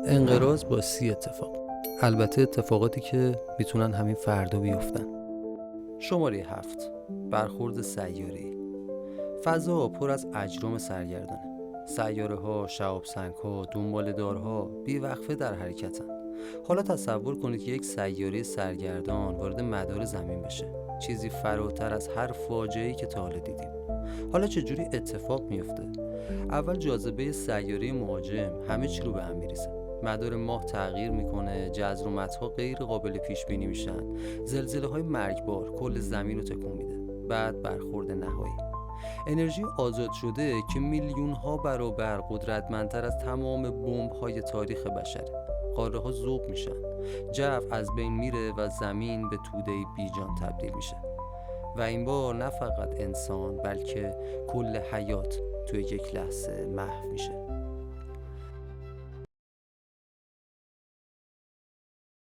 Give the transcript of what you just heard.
انقراض با 30 اتفاق، البته اتفاقاتی که میتونن همین فردا بیفتن. شماره 7. برخورد سیاره‌ای. فضا پر از اجرام سرگردانه. سیاره ها، شهاب سنگ ها، دنباله‌دارها بی‌وقفه در حرکتن. حالا تصور کنید که یک سیاره سرگردان وارد مدار زمین بشه، چیزی فراتر از هر فاجعه‌ای که تا حالا دیدیم. حالا چجوری اتفاق میفته؟ اول جاذبه سیاره مهاجم همه چی رو به هم میریزه. مدار ماه تغییر میکنه، جزر و مدها غیر قابل پیش بینی میشن، زلزله های مرگبار کل زمین رو تکون میده. بعد برخورد نهایی، انرژی آزاد شده که میلیون ها برابر قدرتمندتر از تمام بمب های تاریخ بشره. قاره ها ذوب میشن، جو از بین میره و زمین به توده‌ای بیجان تبدیل میشه. و این بار نه فقط انسان بلکه کل حیات توی یک لحظه محو میشه.